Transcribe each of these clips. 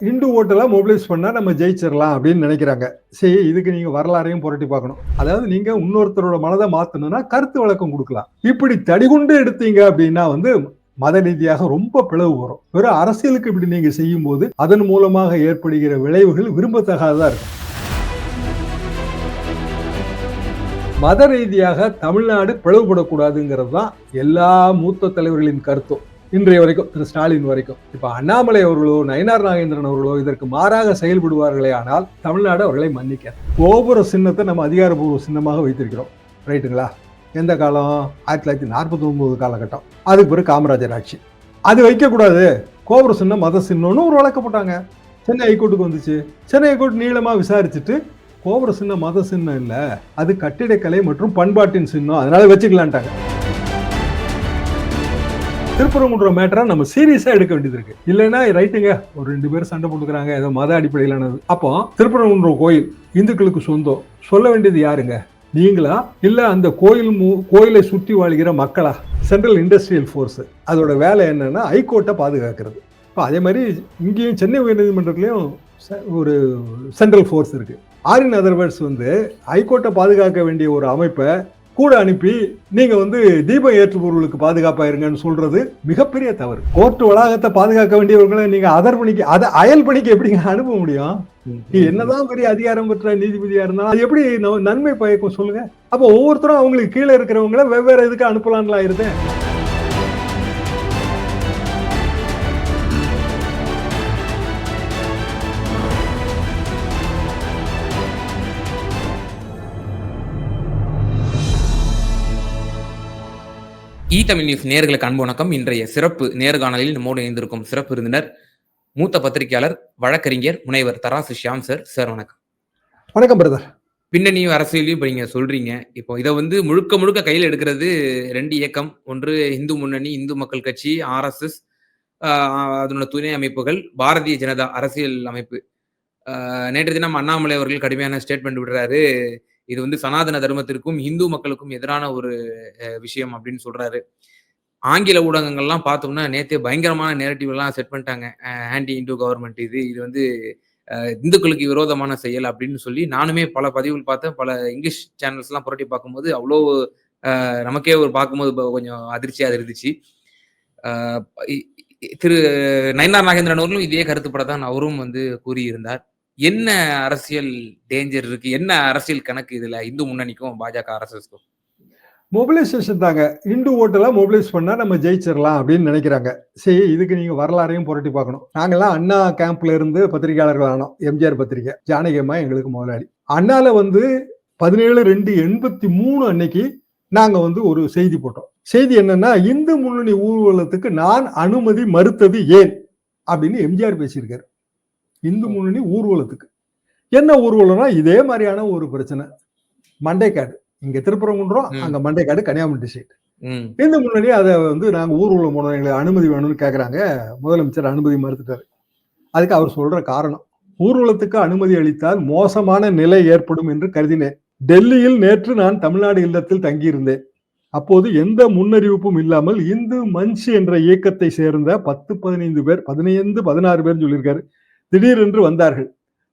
Hindu ஓட்டெல்லாம் mobilise பண்ணா நம்ம ஜெயிச்சிடலாம் அப்படின்னு நினைக்கிறாங்க. சரி, இதுக்கு நீங்க வரலாறையும் புரட்டி பார்க்கணும். அதாவது நீங்க இன்னொருத்தரோட மனதை மாத்தணும்னா கருத்து விளக்கம் கொடுக்கலாம். இப்படி தடிகுண்டு எடுத்தீங்க அப்படின்னா மத ரீதியாக ரொம்ப பிளவு வரும். வெறும் அரசியலுக்கு இப்படி நீங்க செய்யும் போது அதன் மூலமாக ஏற்படுகிற விளைவுகள் விரும்பத்தகாததா இருக்கும். மத ரீதியாக தமிழ்நாடு பிளவுபடக்கூடாதுங்கிறது தான் எல்லா மூத்த தலைவர்களின் கருத்தும். இன்றைய வரைக்கும் திரு ஸ்டாலின் வரைக்கும். இப்ப அண்ணாமலை அவர்களோ நயினார் நாகேந்திரன் அவர்களோ இதற்கு மாறாக செயல்படுவார்களே ஆனால் தமிழ்நாடு அவர்களை மன்னிக்க. கோபுர சின்னத்தை நம்ம அதிகாரப்பூர்வ சின்னமாக வைத்திருக்கிறோம். ரைட்டுங்களா? எந்த காலம்? 1949 காலகட்டம். அதுக்கு பிறகு காமராஜர் ஆட்சி. அது வைக்கக்கூடாது, கோபுர சின்னம் மத சின்னம்னு ஒரு வழக்கு போட்டாங்க. சென்னை ஹைகோர்ட்டுக்கு வந்துச்சு. சென்னை ஹைகோர்ட் நீளமா விசாரிச்சுட்டு கோபுர சின்னம் மத சின்னம் இல்ல, அது கட்டிடக்கலை மற்றும் பண்பாட்டின் சின்னம், அதனால வச்சுக்கலான்ட்டாங்க. திருப்பரங்குன்றம் மேட்டரா நம்ம சீரியஸா எடுக்க வேண்டியது இருக்கு. இல்லைன்னா ரைட்டுங்க, ஒரு 2 பேர் சண்டை போட்டுக்கிறாங்க, ஏதோ மத அடிப்படையிலானது. அப்போ திருப்பரங்குன்றம் கோயில் இந்துக்களுக்கு சொந்தம் சொல்ல வேண்டியது யாருங்க? நீங்களா இல்ல அந்த கோயிலை சுற்றி வாழ்கிற மக்களா? சென்ட்ரல் இண்டஸ்ட்ரியல் ஃபோர்ஸ் அதோட வேலை என்னன்னா ஹைகோர்ட்டை பாதுகாக்கிறது. இப்போ அதே மாதிரி இங்கேயும் சென்னை உயர்நீதிமன்றத்திலையும் ஒரு சென்ட்ரல் ஃபோர்ஸ் இருக்கு. ஆரின் அதர்வேர்ட்ஸ் ஹைகோர்ட்டை பாதுகாக்க வேண்டிய ஒரு அமைப்பை கூட அனுப்பி நீங்க தீபம் ஏற்றுபவர்களுக்கு பாதுகாப்பா இருங்கன்னு சொல்றது மிகப்பெரிய தவறு. கோர்ட் வளாகத்தை பாதுகாக்க வேண்டியவர்களை நீங்க அயல் பணிக்கு எப்படிங்க அனுப்ப முடியும்? நீ என்னதான் பெரிய அதிகாரம் பெற்ற நீதிபதியா இருந்தாலும் அது எப்படி நன்மை பயக்கும் சொல்லுங்க? அப்போ ஒவ்வொருத்தரும் அவங்களுக்கு கீழே இருக்கிறவங்களை வெவ்வேறு இதுக்கு அனுப்பலான்லாம் ஆயிருது. தமிழ் நியூஸ் நேயர்களுக்கு அன்பு வணக்கம். இன்றைய சிறப்பு நேர்காணலில் நம்மோடு இணைந்திருக்கும் சிறப்பு விருந்தினர் மூத்த பத்திரிகையாளர் வழக்கறிஞர் முனைவர் தராசு ஷியாம் சார். சார் வணக்கம். வணக்கம் பிரதர். பின்னணியும் அரசியலையும் இப்போ நீங்க சொல்றீங்க. இப்போ இதை முழுக்க முழுக்க கையில் எடுக்கிறது 2 இயக்கம். ஒன்று இந்து முன்னணி, இந்து மக்கள் கட்சி, RSS, அதனோட துணை அமைப்புகள், பாரதிய ஜனதா அரசியல் அமைப்பு. நேற்று தினம் அண்ணாமலை அவர்கள் கடுமையான ஸ்டேட்மெண்ட் விடுறாரு. இது சனாதன தர்மத்திற்கும் இந்து மக்களுக்கும் எதிரான ஒரு விஷயம் அப்படின்னு சொல்றாரு. ஆங்கில ஊடகங்கள்லாம் பார்த்தோம்னா நேத்தே பயங்கரமான நேரட்டிவ் எல்லாம் செட் பண்ணிட்டாங்க. ஆன்டி இந்து கவர்மெண்ட், இது இந்துக்களுக்கு விரோதமான செயல் அப்படின்னு சொல்லி நானுமே பல பதிவுகள் பார்த்தேன். பல இங்கிலீஷ் சேனல்ஸ் எல்லாம் புரட்டி பார்க்கும்போது அவ்வளோ நமக்கே பார்க்கும்போது கொஞ்சம் அதிர்ச்சியா இருந்துச்சு. திரு நயினார் நாகேந்திரன் அவர்களும் இதே கருத்துப்படத்தான் அவரும் கூறியிருந்தார். என்ன அரசியல் டேஞ்சர் இருக்கு? என்ன அரசியல் கணக்கு இதுல இந்து முன்னணிக்கும் பாஜக RSSக்கும்? மொபிலைசேஷன் தாங்க. இந்து ஓட்டெல்லாம் மொபிலைஸ் பண்ணா நம்ம ஜெயிச்சிடலாம் அப்படின்னு நினைக்கிறாங்க. சரி, இதுக்கு நீங்க வரலாறையும் புரட்டி பார்க்கணும். நாங்கெல்லாம் அண்ணா கேம்ப்ல இருந்து பத்திரிகையாளர்கள் ஆனோம். எம்ஜிஆர் பத்திரிகை, ஜானகி அம்மா எங்களுக்கு முதலாளி. அண்ணால 17/2/83 அன்னைக்கு நாங்க ஒரு செய்தி போட்டோம். செய்தி என்னன்னா, இந்து முன்னணி ஊர்வலத்துக்கு நான் அனுமதி மறுத்தது ஏன் அப்படின்னு எம்ஜிஆர் பேசியிருக்காரு. இந்து முன்னணி ஊர்வலத்துக்கு என்ன ஊர்வலம்னா இதே மாதிரியான ஒரு பிரச்சனை. மண்டைக்காடு இங்க திருப்பரங்குன்றம், அங்க மண்டைக்காடு கன்னியாகுமரி டிஸ்ட்ரிக்ட். இந்து முன்னணி அதை நாங்க ஊர்வலம் போனோம், எங்களுக்கு அனுமதி வேணும்னு கேட்கறாங்க. முதலமைச்சர் அனுமதி மறுத்துட்டாரு. அதுக்கு அவர் சொல்ற காரணம், ஊர்வலத்துக்கு அனுமதி அளித்தால் மோசமான நிலை ஏற்படும் என்று கருதினேன். டெல்லியில் நேற்று நான் தமிழ்நாடு இல்லத்தில் தங்கியிருந்தேன். அப்போது எந்த முன்னறிவிப்பும் இல்லாமல் இந்து மஞ்ச் என்ற இயக்கத்தை சேர்ந்த 10-15 பேர், 16 பேர் சொல்லியிருக்காரு, திடீரென்று வந்தார்கள்.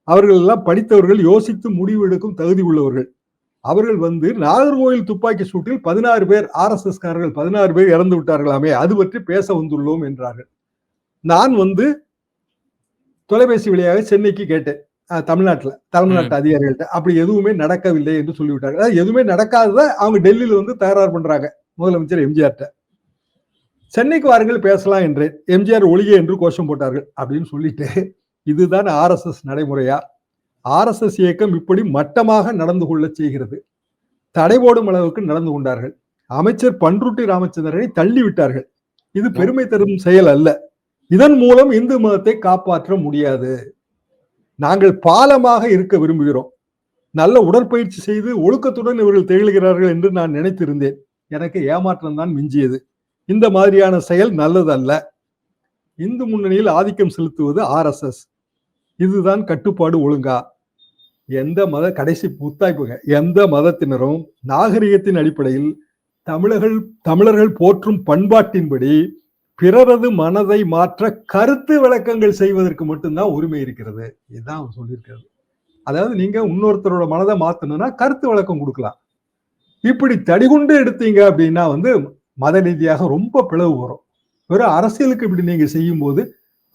அவர்கள் எல்லாம் படித்தவர்கள், யோசித்து முடிவு எடுக்கும் தகுதி உள்ளவர்கள். அவர்கள் நாகர்கோவில் துப்பாக்கி சூட்டில் 16 பேர் RSS காரர்கள் 16 பேர் இறந்து விட்டார்களாமே, அது பற்றி பேச வந்துள்ளோம் என்றார்கள். நான் தொலைபேசி வழியாக சென்னைக்கு கேட்டேன், தமிழ்நாட்டு அதிகாரிகள்ட்ட. அப்படி எதுவுமே நடக்கவில்லை என்று சொல்லிவிட்டார்கள். அதாவது எதுவுமே நடக்காதத அவங்க டெல்லியில தயார் பண்றாங்க முதலமைச்சர் எம்ஜிஆர்ட்ட. சென்னைக்கு வாருங்கள் பேசலாம் என்றேன். எம்ஜிஆர் ஒளியே என்று கோஷம் போட்டார்கள். அப்படின்னு சொல்லிட்டு, இதுதான் RSS நடைமுறையா? RSS இயக்கம் இப்படி மட்டமாக நடந்து கொள்ள செய்கிறது. தடை போடும் அளவுக்கு நடந்து கொண்டார்கள். அமைச்சர் பன்ருட்டி ராமச்சந்திரனை தள்ளி விட்டார்கள். இது பெருமை தரும் செயல் அல்ல. இதன் மூலம் இந்து மதத்தை காப்பாற்ற முடியாது. நாங்கள் பாலமாக இருக்க விரும்புகிறோம். நல்ல உடற்பயிற்சி செய்து ஒழுக்கத்துடன் இவர்கள் திகழ்கிறார்கள் என்று நான் நினைத்திருந்தேன். எனக்கு ஏமாற்றம் தான் மிஞ்சியது. இந்த மாதிரியான செயல் நல்லதல்ல. இந்து முன்னணியில் ஆதிக்கம் செலுத்துவது RSS. இதுதான் கட்டுப்பாடு ஒழுங்கா? கடைசி புத்தாய்ப்புங்க, எந்த மதத்தினரும் நாகரிகத்தின் அடிப்படையில் தமிழர்கள் போற்றும் பண்பாட்டின்படி பிறரது மனதை மாற்ற கருத்து விளக்கங்கள் செய்வதற்கு மட்டும்தான் உரிமை இருக்கிறது. இதுதான் அவர் சொல்லியிருக்கிறது. அதாவது நீங்க இன்னொருத்தரோட மனதை மாத்தணும்னா கருத்து விளக்கம் கொடுக்கலாம். இப்படி தடிகுண்டு எடுத்தீங்க அப்படின்னா வந்து மத ரீதியாக ரொம்ப பிளவு வரும். வெறும் அரசியலுக்கு இப்படி நீங்க செய்யும் போது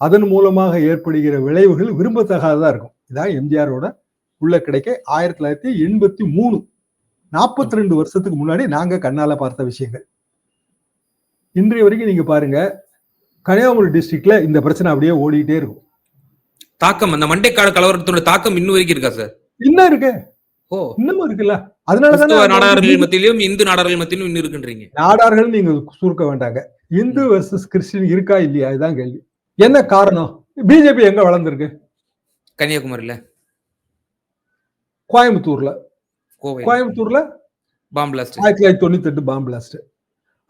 அதன் மூலமாக ஏற்படுகிற விளைவுகள் விரும்பத்தகாததா இருக்கும். இதான் எம்ஜிஆரோட உள்ள கிடைக்க 1983 42 வருஷத்துக்கு முன்னாடி நாங்க கண்ணால பார்த்த விஷயங்கள். இன்றைய வரைக்கும் நீங்க பாருங்க, கன்னியாகுமரி டிஸ்ட்ரிக்ட்ல இந்த பிரச்சனை அப்படியே ஓடிட்டே இருக்கும். தாக்கம் அந்த மண்டைக்காடு கலவரத்தோட தாக்கம் இன்னும் வரைக்கும் இருக்கா சார்? இன்னும் இருக்கு, ஓ, இன்னமும் இருக்குல்ல. கிறிஸ்தவ அதனாலதான் நாடார்கள் மத்தியிலும் இந்து நாடார்கள் மத்தியிலும் இன்னும் இருக்குன்றீங்க. நாடார்கள் நீங்க சுருக்க வேண்டாங்க. இந்து வெர்சஸ் கிறிஸ்டின் இருக்கா இல்லையா இதுதான் கேள்வி. என்ன காரணம்? பிஜேபி எங்க வளர்ந்துருக்கு? கன்னியாகுமரியில, கோயம்புத்தூர்ல. கோவை கோயம்புத்தூர்ல பாம் பிளாஸ்ட். 1998 bomb blast.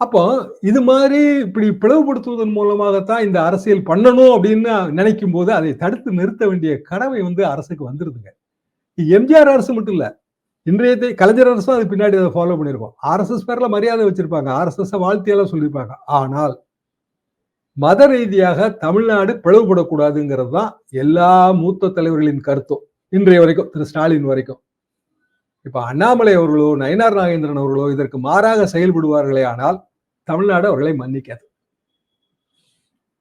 அப்போ இது மாதிரி இப்படி பிளவுபடுத்துவதன் மூலமாகத்தான் இந்த அரசியல் பண்ணணும் அப்படின்னு நினைக்கும் போது அதை தடுத்து நிறுத்த வேண்டிய கடமை வந்து அரசுக்கு வந்துருதுங்க. எம்ஜிஆர் அரசு மட்டும் இல்ல, இன்றைய கலைஞர் அரசும் அது பின்னாடி அதை ஃபாலோ பண்ணிருக்கோம். ஆர்எஸ்எஸ் பேர்ல மரியாதை வச்சிருப்பாங்க, ஆர்எஸ்எஸ் வாழ்த்தியெல்லாம் சொல்லியிருப்பாங்க. ஆனால் மத ரீதியாக தமிழ்நாடு பிளவுபடக்கூடாதுங்கிறது தான் எல்லா மூத்த தலைவர்களின் கருத்தும் இன்றைய வரைக்கும், திரு ஸ்டாலின் வரைக்கும். இப்ப அண்ணாமலை அவர்களோ நயினார் நாகேந்திரன் அவர்களோ இதற்கு மாறாக செயல்படுவார்களே ஆனால் தமிழ்நாடு அவர்களை மன்னிக்காது.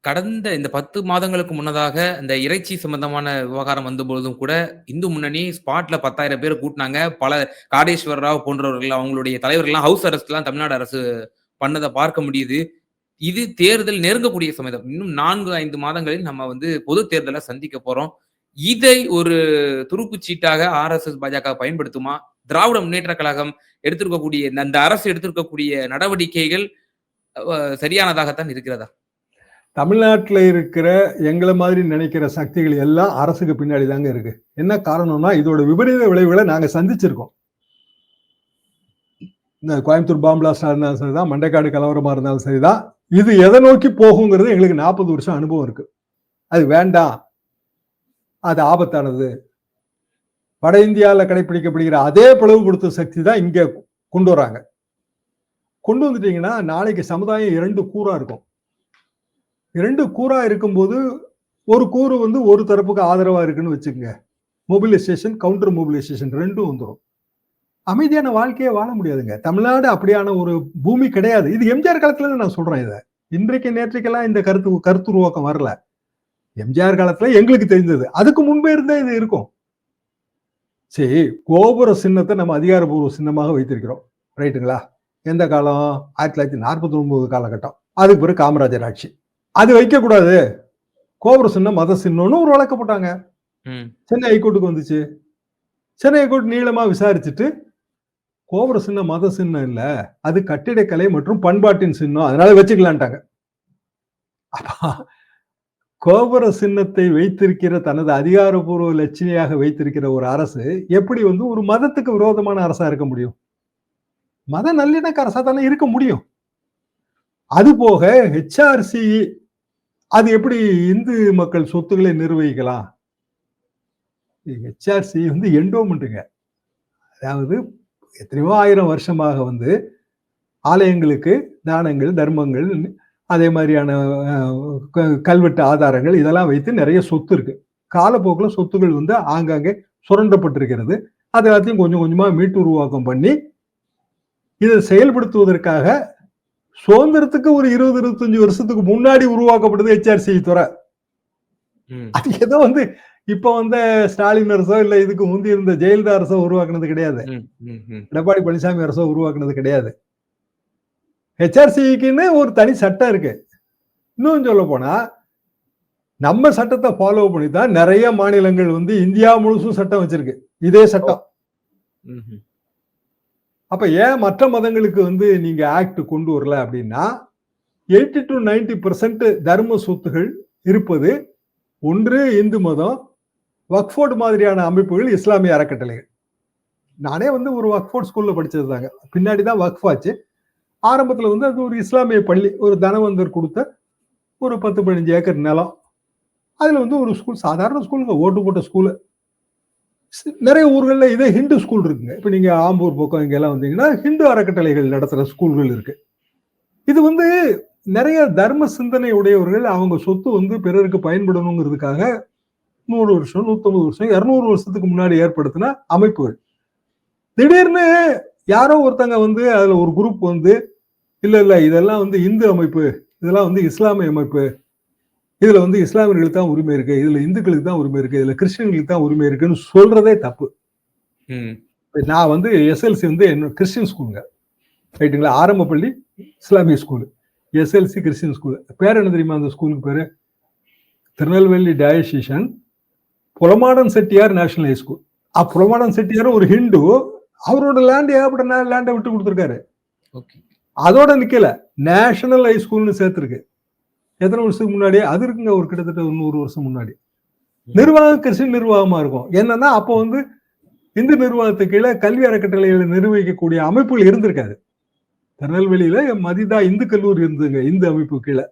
கடந்த இந்த 10 மாதங்களுக்கு முன்னதாக இந்த இறைச்சி சம்பந்தமான விவகாரம் வந்த பொழுதும் கூட இந்து முன்னணி ஸ்பாட்ல 10,000 பேர் கூட்டினாங்க. பல காடேஸ்வர ராவ் போன்றவர்கள் அவங்களுடைய தலைவர்கள்லாம் ஹவுஸ் அரெஸ்ட்லாம் தமிழ்நாடு அரசு பண்ணதை பார்க்க முடியுது. இது தேர்தல் நெருங்கக்கூடிய சமயம். இன்னும் 4-5 மாதங்களில் நம்ம வந்து பொது தேர்தலை சந்திக்க போறோம். இதை ஒரு துருப்புச் சீட்டாக ஆர்எஸ்எஸ் பாஜக பயன்படுத்துமா? திராவிட முன்னேற்ற கழகம் எடுத்திருக்கக்கூடிய அந்த அரசு எடுத்திருக்கக்கூடிய நடவடிக்கைகள் சரியானதாகத்தான் இருக்கிறதா? தமிழ்நாட்டில் இருக்கிற எங்களை மாதிரி நினைக்கிற சக்திகள் எல்லாம் அரசுக்கு பின்னாடி தாங்க இருக்கு. என்ன காரணம்னா இதோட விபரீத விளைவுகளை நாங்க சந்திச்சிருக்கோம். இந்த கோயம்புத்தூர் பாம் பிளாஸ்டா இருந்தாலும் சரிதான், மண்டைக்காடு கலவரமா இருந்தாலும் சரிதான், இது எதை நோக்கி போகுங்கிறது எங்களுக்கு 40 வருஷம் அனுபவம் இருக்கு. அது வேண்டாம், அது ஆபத்தானது. வட இந்தியாவில் கடைபிடிக்கப்படுகிற அதே பிளவுபடுத்தும் சக்தி தான் இங்க கொண்டு வராங்க. கொண்டு வந்துட்டீங்கன்னா நாளைக்கு சமுதாயம் 2 கூறா இருக்கும். 2 கூறா இருக்கும்போது ஒரு கூறு வந்து ஒரு தரப்புக்கு ஆதரவா இருக்குன்னு வச்சுக்கோங்க. மொபிலைசேஷன், கவுண்டர் மொபிலைசேஷன் 2 வந்துடும். அமைதியான வாழ்க்கையே வாழ முடியாதுங்க. தமிழ்நாடு அப்படியான ஒரு பூமி கிடையாது. இது எம்ஜிஆர் காலத்துல இருந்து நான் சொல்றேன். இதை இன்றைக்கு நேற்றைக்கெல்லாம் இந்த கருத்து உருவாக்கம் வரல. எம்ஜிஆர் காலத்துல எங்களுக்கு தெரிந்தது, அதுக்கு முன்பே இருந்தே இது இருக்கும். சரி, கோபுர சின்னத்தை நம்ம அதிகாரப்பூர்வ சின்னமாக வைத்திருக்கிறோம், ரைட்டுங்களா? எந்த காலம்? 1949 காலகட்டம். அதுக்கு பிறகு காமராஜர் ஆட்சி. அது வைக்கக்கூடாது, கோபுர சின்னம் மத சின்னம்னு ஒரு வழக்கு போட்டாங்க. சென்னை ஹைகோர்ட்டுக்கு வந்துச்சு. சென்னை ஹைகோர்ட் நீளமா விசாரிச்சுட்டு கோபுர சின்னம் மத சின்னம் இல்ல, அது கட்டிடக்கலை மற்றும் பண்பாட்டின் சின்னம், அதனால வச்சுக்கலான்ட்டாங்க. கோபுர சின்னத்தை வைத்திருக்கிற தனது அதிகாரப்பூர்வ லட்சணியாக வைத்திருக்கிற ஒரு அரசு எப்படி வந்து ஒரு மதத்துக்கு விரோதமான அரசா இருக்க முடியும்? மத நல்லிணக்க அரசா தானே இருக்க முடியும். அது போக ஹெச்ஆர்சி அது எப்படி இந்து மக்கள் சொத்துக்களை நிர்வகிக்கலாம்? ஹெச்ஆர்சி வந்து என்டோமெண்ட்டுங்க. அதாவது எத்தனையோ 1000 வருஷமாக வந்து ஆலயங்களுக்கு தானங்கள், தர்மங்கள், அதே மாதிரியான கல்வெட்டு ஆதாரங்கள் இதெல்லாம் வைத்து நிறைய சொத்து இருக்கு. காலப்போக்கில் சொத்துக்கள் வந்து ஆங்காங்கே சுரண்டப்பட்டிருக்கிறது. அது எல்லாத்தையும் கொஞ்சம் கொஞ்சமா மீட்டு உருவாக்கம் பண்ணி இதை செயல்படுத்துவதற்காக சுதந்திரத்துக்கு ஒரு 20-25 வருஷத்துக்கு முன்னாடி உருவாக்கப்பட்டது ஹெச்ஆர்சி துறை. அது ஏதோ வந்து இப்ப வந்து ஸ்டாலின் அரசோ இல்ல இதுக்கு முந்தி இருந்த ஜெயலலிதா அரசோ உருவாக்குனது கிடையாது, எடப்பாடி பழனிசாமி அரசோ உருவாக்குனது கிடையாது. ஹெச்ஆர்சிக்குன்னு ஒரு தனி சட்டம் இருக்கு. இன்னும் சொல்ல போனா நம்ம சட்டத்தை ஃபாலோ பண்ணி தான் நிறைய மாநிலங்கள் வந்து இந்தியா முழுசும் சட்டம் வச்சிருக்கு, இதே சட்டம். அப்ப ஏன் மற்ற மதங்களுக்கு வந்து நீங்க ஆக்ட் கொண்டு வரல அப்படின்னா 80 to 90% தர்ம சொத்துகள் இருப்பது ஒன்று இந்து மதம், வக்ஃபோர்ட் மாதிரியான அமைப்புகள், இஸ்லாமிய அறக்கட்டளைகள். நானே வந்து ஒரு வக்ஃபோர்ட் ஸ்கூல்ல படிச்சது தாங்க, பின்னாடிதான் வக்ஃப் ஆச்சு. ஆரம்பத்துல வந்து அது ஒரு இஸ்லாமிய பள்ளி, ஒரு தனவந்தர் கொடுத்த ஒரு 10-15 ஏக்கர் நிலம். அதுல வந்து ஒரு ஸ்கூல், சாதாரண ஸ்கூலுங்க, ஓட்டு போட்ட ஸ்கூலு. நிறைய ஊர்களில் இதே ஹிந்து ஸ்கூல் இருக்குங்க. இப்ப நீங்க ஆம்பூர் பக்கம் இங்கெல்லாம் வந்தீங்கன்னா ஹிந்து அறக்கட்டளைகள் நடத்துற ஸ்கூல்கள் இருக்கு. இது வந்து நிறைய தர்ம சிந்தனை உடையவர்கள் அவங்க சொத்து வந்து பிறருக்கு பயன்படணுங்கிறதுக்காக 100 வருஷம், 150 வருஷம், 200 வருஷத்துக்கு முன்னாடி ஏற்படுத்தின அமைப்புகள். திடீர்னு யாரோ ஒருத்தங்க வந்து அதுல ஒரு குரூப் வந்து இல்ல இதெல்லாம் வந்து இந்து அமைப்பு, இதெல்லாம் வந்து இஸ்லாமிய அமைப்பு, இதுல வந்து இஸ்லாமியர்களுக்கு தான் உரிமை இருக்கு, இதுல இந்துக்களுக்கு தான் உரிமை இருக்கு, இதுல கிறிஸ்டியன்களுக்கு தான் உரிமை இருக்குன்னு சொல்றதே தப்பு. நான் வந்து எஸ்எல்சி வந்து என்ன கிறிஸ்டியன் ஸ்கூலுங்க, ரைட்டுங்களா? ஆரம்ப பள்ளி இஸ்லாமிய ஸ்கூல், எஸ்எல்சி கிறிஸ்டியன் ஸ்கூல். பேர் என்ன தெரியுமா அந்த ஸ்கூலுக்கு பேரு? Tirunelveli diocesan Pulamadan Chettiar national high school. Pulamadan Chettiar ஒரு ஹிந்து, அவரோட லேண்ட் ஏகப்பட்ட லேண்டை விட்டு கொடுத்துருக்காரு. அதோட நிக்கல, நேஷனல் ஹை ஸ்கூல்னு சேர்த்திருக்கு. எத்தனை வருஷத்துக்கு முன்னாடி? அது இருக்குங்க, ஒரு கிட்டத்தட்ட 100 வருஷம் முன்னாடி. நிர்வாகம் கிறிஸ்டின் நிர்வாகமா இருக்கும். என்னன்னா அப்போ வந்து இந்து நிர்வாகத்துக்கு கீழே கல்வி அறக்கட்டளைகளை நிர்வகிக்கக்கூடிய அமைப்புகள் இருந்திருக்காது. திருநெல்வேலியில மதிதா இந்து கல்லூரி இருந்துங்க, இந்து அமைப்பு கீழே.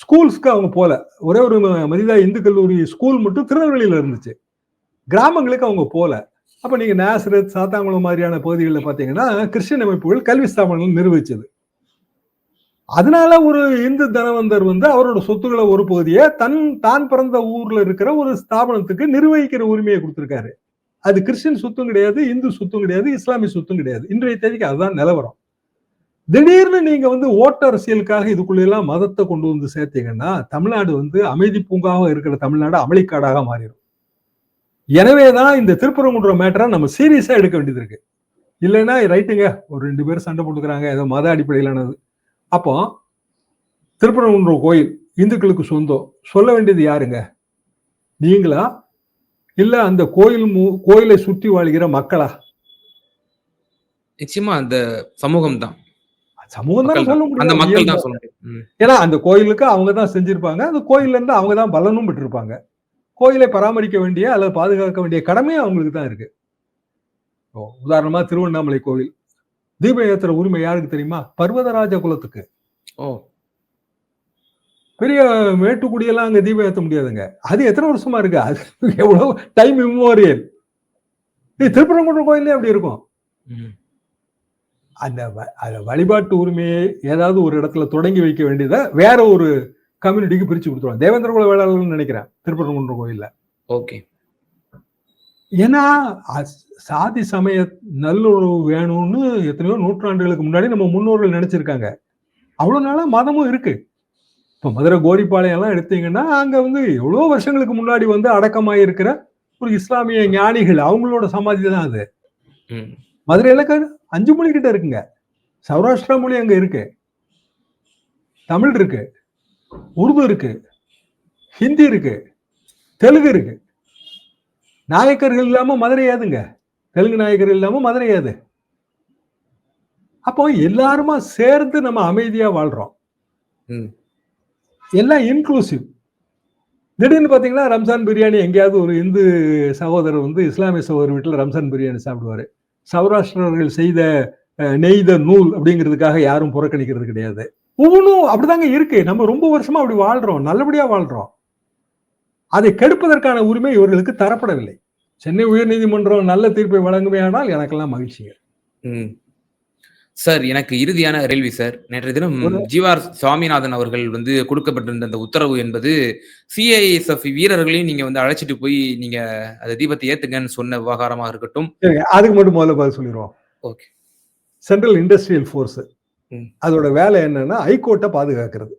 ஸ்கூல்ஸ்க்கு அவங்க போல, ஒரே ஒரு மதிதா இந்து கல்லூரி ஸ்கூல் மட்டும் திருநெல்வேலியில இருந்துச்சு, கிராமங்களுக்கு அவங்க போல. அப்ப நீங்க நேசரத், சாத்தாங்குளம் மாதிரியான பகுதிகளில் பாத்தீங்கன்னா கிறிஸ்டியன் அமைப்புகள் கல்வி ஸ்தாபனங்கள் நிர்வகிச்சது. அதனால ஒரு இந்து தனவந்தர் வந்து அவரோட சொத்துக்களை ஒரு பகுதியை தான் பிறந்த ஊர்ல இருக்கிற ஒரு ஸ்தாபனத்துக்கு நிர்வகிக்கிற உரிமையை கொடுத்திருக்காரு. அது கிறிஸ்டியன் சொத்தும் கிடையாது, இந்து சொத்தும் கிடையாது, இஸ்லாமிய சொத்தும் கிடையாது. இன்றைய தேதிக்கு அதுதான் நிலவரம். திடீர்னு நீங்க வந்து ஓட்டு அரசியலுக்காக இதுக்குள்ள எல்லாம் மதத்தை கொண்டு வந்து சேர்த்தீங்கன்னா தமிழ்நாடு வந்து அமைதி பூங்காக இருக்கிற தமிழ்நாடு அமளிக்காடாக மாறிடும். எனவேதான் இந்த திருப்பரங்குன்றம் மேட்டரை நம்ம சீரியஸா எடுக்க வேண்டியது இருக்கு. இல்லைன்னா ரைட்டுங்க, ஒரு 2 பேர் சண்டை போட்டுக்கிறாங்க, ஏதோ மத அடிப்படையிலானது. அப்போ திருப்பரங்குன்றம் கோயில் இந்துக்களுக்கு சொந்தம் சொல்ல வேண்டியது யாருங்க? நீங்களா இல்ல அந்த கோயிலை சுற்றி வாழ்கிற மக்களா? நிச்சயமா அந்த சமூகம் தான். சமூகம் தான் சொல்ல முடியும், அந்த மக்கள் தான் சொல்ல முடியும். ஏன்னா அந்த கோயிலுக்கு அவங்க தான் செஞ்சிருப்பாங்க, அந்த கோயில்ல இருந்து அவங்க தான் பலனும் பெற்றிருப்பாங்க. கோயிலை பராமரிக்க வேண்டிய அல்லது பாதுகாக்க வேண்டிய கடமையும் அவங்களுக்கு தான் இருக்கு. உதாரணமா திருவண்ணாமலை கோவில் தீபம் ஏத்துற உரிமை யாருக்கு தெரியுமா? பர்வதராஜ குலத்துக்கு. பெரிய மேட்டுக்குடியெல்லாம் அங்க தீபம் ஏற்ற முடியாதுங்க. அது எத்தனை வருஷமா இருக்கு, அது எவ்வளவு டைம் இம்மோரியல். திருப்பரங்குன்றம் கோயிலே அப்படி இருக்கும். அந்த வழிபாட்டு உரிமையை ஏதாவது ஒரு இடத்துல தொடங்கி வைக்க வேண்டியதை வேற ஒரு கம்யூனிட்டிக்கு பிரிச்சு கொடுத்துருவாங்க. தேவேந்திர குல வேளாளர்கள் நினைக்கிறேன் திருப்பரங்குன்றம் கோயில்ல. ஏன்னா சாதி சமய நல்லுறவு வேணும்னு எத்தனையோ நூற்றாண்டுகளுக்கு முன்னாடி நம்ம முன்னோர்கள் நினைச்சிருக்காங்க. அவ்வளவு நாளா மதமும் இருக்கு. இப்ப மதுரை கோரிப்பாளையம் எல்லாம் எடுத்தீங்கன்னா அங்க வந்து எவ்வளவு வருஷங்களுக்கு முன்னாடி வந்து அடக்கமாயிருக்கிற ஒரு இஸ்லாமிய ஞானிகள் அவங்களோட சமாதி தான் அது. மதுரையில 5 மொழி கிட்ட இருக்குங்க. சௌராஷ்டிரா மொழி அங்க இருக்கு, தமிழ் இருக்கு, உருது இருக்கு, ஹிந்தி இருக்கு, தெலுங்கு இருக்கு. நாயக்கர்கள் இல்லாம மதுரை ஏதுங்க? தெலுங்கு நாயக்கர்கள் இல்லாம மதுரை ஏது? அப்போ எல்லாருமா சேர்ந்து நம்ம அமைதியா வாழ்றோம், எல்லாம் இன்க்ளூசிவ். திடீர்னு பாத்தீங்கன்னா ரம்ஜான் பிரியாணி எங்கேயாவது ஒரு இந்து சகோதரர் வந்து இஸ்லாமிய சகோதரர் வீட்டுல ரம்ஜான் பிரியாணி சாப்பிடுவாரு. சௌராஷ்டிரர்கள் செய்த நெய்த நூல் அப்படிங்கிறதுக்காக யாரும் புறக்கணிக்கிறது கிடையாது. ஒவ்வொன்றும் அப்படிதாங்க இருக்கு. நம்ம ரொம்ப வருஷமா அப்படி வாழ்றோம், நல்லபடியா வாழ்றோம். அதை கெடுப்பதற்கான உரிமை இவர்களுக்கு தரப்படவில்லை. சென்னை உயர்நீதிமன்றம் நல்ல தீர்ப்பை வழங்குமையானால் எனக்கெல்லாம் மகிழ்ச்சிங்க. சார், எனக்கு இறுதியான கேள்வி சார். நேற்றைய தினம் ஜிஆர் சுவாமிநாதன் அவர்கள் வந்து கொடுக்கப்பட்டிருந்த அந்த உத்தரவு என்பது சிஐஎஸ்எஃப் வீரர்களையும் நீங்க வந்து அழைச்சிட்டு போய் நீங்க அந்த தீபத்தை ஏத்துங்கன்னு சொன்ன விவகாரமாக இருக்கட்டும். அதுக்கு மட்டும் முதல்ல பதில் சொல்லிடுவோம். ஓகே. சென்ட்ரல் இண்டஸ்ட்ரியல் ஃபோர்ஸ் அதோட வேலை என்னன்னா ஹைகோர்ட்டை பாதுகாக்கிறது.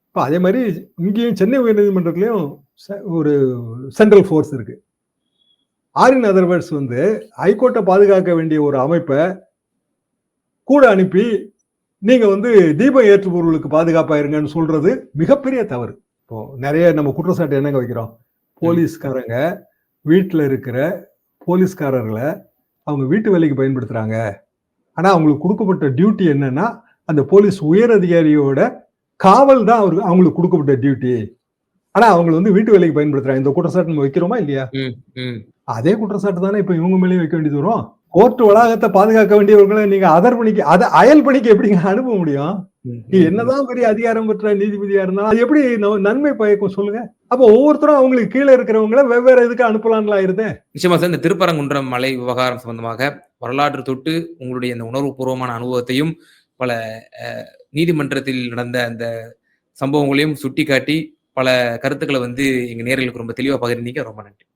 இப்போ அதே மாதிரி இங்கேயும் சென்னை உயர்நீதிமன்றத்திலையும் ஒரு சென்ட்ரல் ஃபோர்ஸ் இருக்கு. ஆரின் அதர்வேர்ட்ஸ் வந்து ஹைகோர்ட்டை பாதுகாக்க வேண்டிய ஒரு அமைப்பை கூட அனுப்பி நீங்க வந்து தீபம் ஏற்றுபவர்களுக்கு பாதுகாப்பாயிருங்கன்னு சொல்றது மிகப்பெரிய தவறு. இப்போ நிறைய நம்ம குற்றச்சாட்டு என்னங்க வைக்கிறோம்? போலீஸ்காரங்க வீட்டில் இருக்கிற போலீஸ்காரர்களை அவங்க வீட்டு வேலைக்கு பயன்படுத்துறாங்க. ஆனா அவங்களுக்கு கொடுக்கப்பட்ட டியூட்டி என்னன்னா அந்த போலீஸ் உயர் அதிகாரியோட காவல் தான் அவங்களுக்கு கொடுக்கப்பட்ட டியூட்டி. ஆனா அவங்க வந்து வீட்டு வேலைக்கு பயன்படுத்துறாங்க. இந்த குற்றச்சாட்டு நம்ம வைக்கிறோமா இல்லையா? அதே குற்றச்சாட்டு தானே இப்ப இவங்க மேலேயும் வைக்க வேண்டியது வரும். கோர்ட் வளாகத்தை பாதுகாக்க வேண்டியவர்களை நீங்க அதர் பணிக்கு அயல் பணிக்கு எப்படிங்க அனுப்ப முடியும்? நீ என்னதான் பெரிய அதிகாரம் பெற்ற நீதிபதியா இருந்தாலும் அது எப்படி நன்மை பயக்கும் சொல்லுங்க? அப்போ ஒவ்வொருத்தரும் அவங்களுக்கு கீழே இருக்கிறவங்கள வெவ்வேறு இதுக்கு அனுப்பலாம்ல ஆயிருது. நிச்சயமா சார், இந்த திருப்பரங்குன்றம் மலை விவகாரம் சம்பந்தமாக வரலாற்று தொட்டு உங்களுடைய இந்த உணர்வுபூர்வமான அனுபவத்தையும் பல நீதிமன்றத்தில் நடந்த அந்த சம்பவங்களையும் சுட்டிக்காட்டி பல கருத்துக்களை வந்து எங்க நேயர்களுக்கு ரொம்ப தெளிவா பகிர்ந்தீங்க. ரொம்ப நன்றி.